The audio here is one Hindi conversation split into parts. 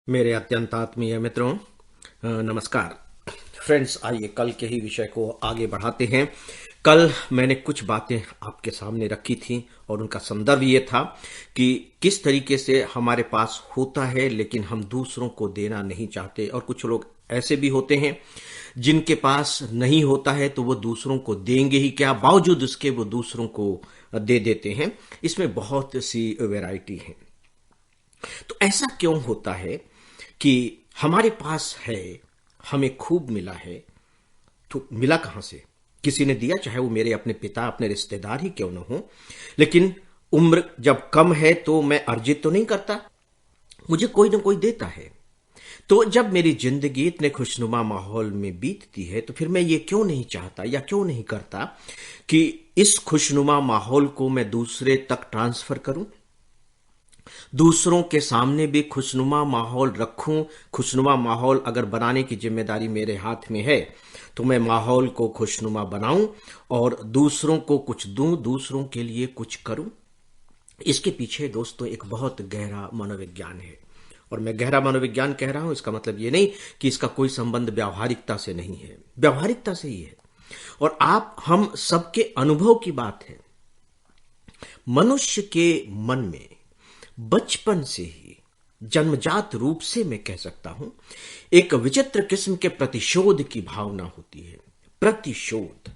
मेरे अत्यंत आत्मीय मित्रों, नमस्कार। फ्रेंड्स, आइए कल के ही विषय को आगे बढ़ाते हैं। कल मैंने कुछ बातें आपके सामने रखी थी और उनका संदर्भ ये था कि किस तरीके से हमारे पास होता है लेकिन हम दूसरों को देना नहीं चाहते, और कुछ लोग ऐसे भी होते हैं जिनके पास नहीं होता है तो वो दूसरों को देंगे ही क्या, बावजूद उसके वो दूसरों को दे देते हैं। इसमें बहुत सी वैरायटी है। तो ऐसा क्यों होता है कि हमारे पास है, हमें खूब मिला है, तो मिला कहां से? किसी ने दिया, चाहे वो मेरे अपने पिता, अपने रिश्तेदार ही क्यों ना हो। लेकिन उम्र जब कम है तो मैं अर्जित तो नहीं करता, मुझे कोई ना कोई देता है। तो जब मेरी जिंदगी इतने खुशनुमा माहौल में बीतती है तो फिर मैं ये क्यों नहीं चाहता या क्यों नहीं करता कि इस खुशनुमा माहौल को मैं दूसरे तक ट्रांसफर करूं, दूसरों के सामने भी खुशनुमा माहौल रखूं। खुशनुमा माहौल अगर बनाने की जिम्मेदारी मेरे हाथ में है तो मैं माहौल को खुशनुमा बनाऊं और दूसरों को कुछ दूं, दूसरों के लिए कुछ करूं। इसके पीछे दोस्तों एक बहुत गहरा मनोविज्ञान है। और मैं गहरा मनोविज्ञान कह रहा हूं, इसका मतलब ये नहीं कि इसका कोई संबंध व्यावहारिकता से नहीं है, व्यावहारिकता से ही है। और आप हम सबके अनुभव की बात है। मनुष्य के मन में बचपन से ही, जन्मजात रूप से मैं कह सकता हूं, एक विचित्र किस्म के प्रतिशोध की भावना होती है। प्रतिशोध,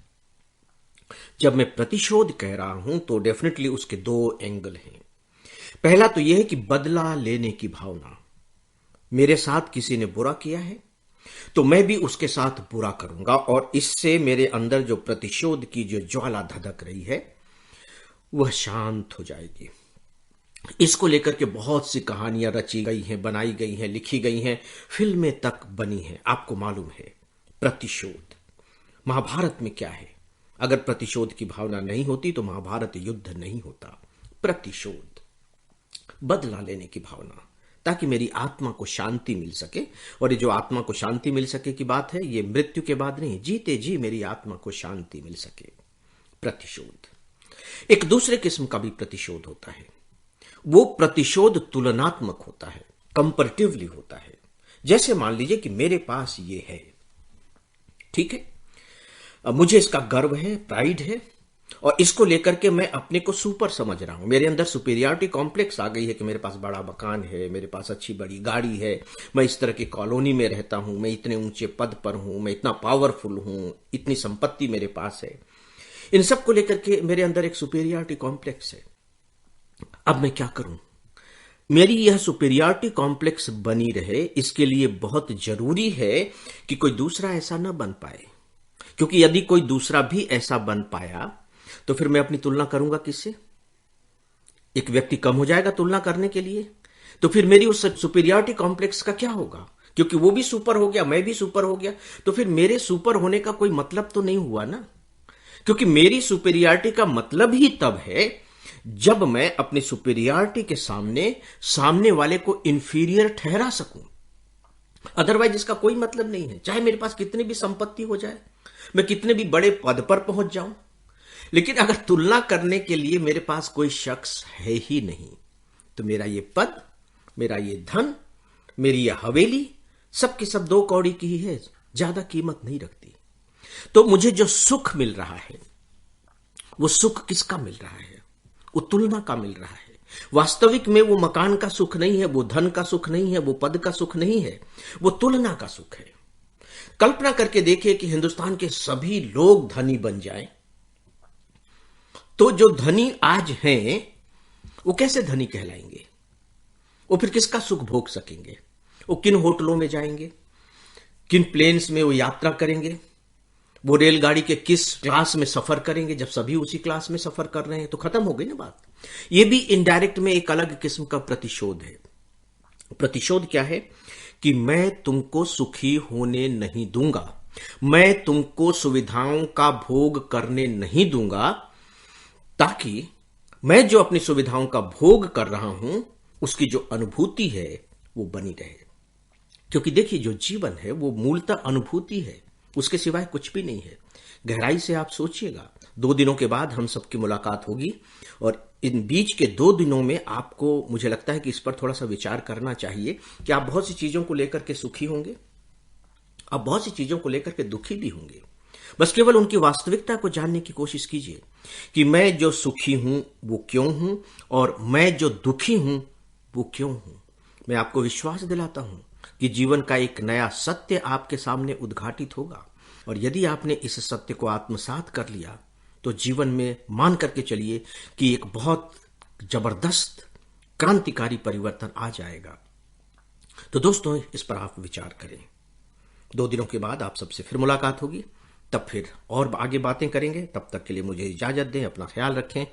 जब मैं प्रतिशोध कह रहा हूं तो डेफिनेटली उसके दो एंगल हैं। पहला तो यह है कि बदला लेने की भावना। मेरे साथ किसी ने बुरा किया है तो मैं भी उसके साथ बुरा करूंगा, और इससे मेरे अंदर जो प्रतिशोध की जो ज्वाला धधक रही है वह शांत हो जाएगी। इसको लेकर के बहुत सी कहानियां रची गई हैं, बनाई गई हैं, लिखी गई हैं, फिल्में तक बनी हैं। आपको मालूम है प्रतिशोध महाभारत में क्या है? अगर प्रतिशोध की भावना नहीं होती तो महाभारत युद्ध नहीं होता। प्रतिशोध, बदला लेने की भावना, ताकि मेरी आत्मा को शांति मिल सके। और ये जो आत्मा को शांति मिल सके की बात है, ये मृत्यु के बाद नहीं, जीते जी मेरी आत्मा को शांति मिल सके। प्रतिशोध। एक दूसरे किस्म का भी प्रतिशोध होता है। वो प्रतिशोध तुलनात्मक होता है, कंपैरेटिवली होता है। जैसे मान लीजिए कि मेरे पास ये है, ठीक है, अब मुझे इसका गर्व है, प्राइड है, और इसको लेकर के मैं अपने को सुपर समझ रहा हूं। मेरे अंदर सुपीरियरिटी कॉम्प्लेक्स आ गई है कि मेरे पास बड़ा मकान है, मेरे पास अच्छी बड़ी गाड़ी है, मैं इस तरह की कॉलोनी में रहता हूं, मैं इतने ऊंचे पद पर हूं, मैं इतना पावरफुल हूं, इतनी संपत्ति मेरे पास है। इन सब को लेकर के मेरे अंदर एक सुपीरियरिटी कॉम्प्लेक्स है। अब मैं क्या करूं? मेरी यह सुपीरियरिटी कॉम्प्लेक्स बनी रहे, इसके लिए बहुत जरूरी है कि कोई दूसरा ऐसा ना बन पाए। क्योंकि यदि कोई दूसरा भी ऐसा बन पाया तो फिर मैं अपनी तुलना करूंगा किससे? एक व्यक्ति कम हो जाएगा तुलना करने के लिए, तो फिर मेरी उस सुपीरियरिटी कॉम्प्लेक्स का क्या होगा? क्योंकि वो भी सुपर हो गया, मैं भी सुपर हो गया, तो फिर मेरे सुपर होने का कोई मतलब तो नहीं हुआ ना। क्योंकि मेरी सुपीरियरिटी का मतलब ही तब है जब मैं अपनी सुपीरियरिटी के सामने सामने वाले को इंफीरियर ठहरा सकूं। अदरवाइज इसका कोई मतलब नहीं है। चाहे मेरे पास कितनी भी संपत्ति हो जाए, मैं कितने भी बड़े पद पर पहुंच जाऊं, लेकिन अगर तुलना करने के लिए मेरे पास कोई शख्स है ही नहीं, तो मेरा ये पद, मेरा ये धन, मेरी ये हवेली, सब की सब दो कौड़ी की ही है, ज्यादा कीमत नहीं रखती। तो मुझे जो सुख मिल रहा है वो सुख किसका मिल रहा है? वो तुलना का मिल रहा है। वास्तविक में वो मकान का सुख नहीं है, वो धन का सुख नहीं है, वो पद का सुख नहीं है, वो तुलना का सुख है। कल्पना करके देखिए कि हिंदुस्तान के सभी लोग धनी बन जाएं, तो जो धनी आज हैं वो कैसे धनी कहलाएंगे? वो फिर किसका सुख भोग सकेंगे? वो किन होटलों में जाएंगे, किन प्लेन्स में वो यात्रा करेंगे, वो रेलगाड़ी के किस क्लास में सफर करेंगे? जब सभी उसी क्लास में सफर कर रहे हैं तो खत्म हो गई ना बात। ये भी इनडायरेक्ट में एक अलग किस्म का प्रतिशोध है। प्रतिशोध क्या है? कि मैं तुमको सुखी होने नहीं दूंगा, मैं तुमको सुविधाओं का भोग करने नहीं दूंगा, ताकि मैं जो अपनी सुविधाओं का भोग कर रहा हूं उसकी जो अनुभूति है वो बनी रहे। क्योंकि देखिए, जो जीवन है वो मूलतः अनुभूति है, उसके सिवाय कुछ भी नहीं है। गहराई से आप सोचिएगा, 2 दिनों के बाद हम सबकी मुलाकात होगी और इन बीच के 2 दिनों में आपको मुझे लगता है कि इस पर थोड़ा सा विचार करना चाहिए कि आप बहुत सी चीजों को लेकर के सुखी होंगे, आप बहुत सी चीजों को लेकर के दुखी भी होंगे। बस केवल उनकी वास्तविकता को जानने की कोशिश कीजिए कि मैं जो सुखी हूं वो क्यों हूं और मैं जो दुखी हूं वो क्यों हूं। मैं आपको विश्वास दिलाता हूं कि जीवन का एक नया सत्य आपके सामने उद्घाटित होगा और यदि आपने इस सत्य को आत्मसात कर लिया तो जीवन में मान करके चलिए कि एक बहुत जबरदस्त क्रांतिकारी परिवर्तन आ जाएगा। तो दोस्तों, इस पर आप विचार करें। 2 दिनों के बाद आप सबसे फिर मुलाकात होगी, तब फिर और आगे बातें करेंगे। तब तक के लिए मुझे इजाजत दें, अपना ख्याल रखें।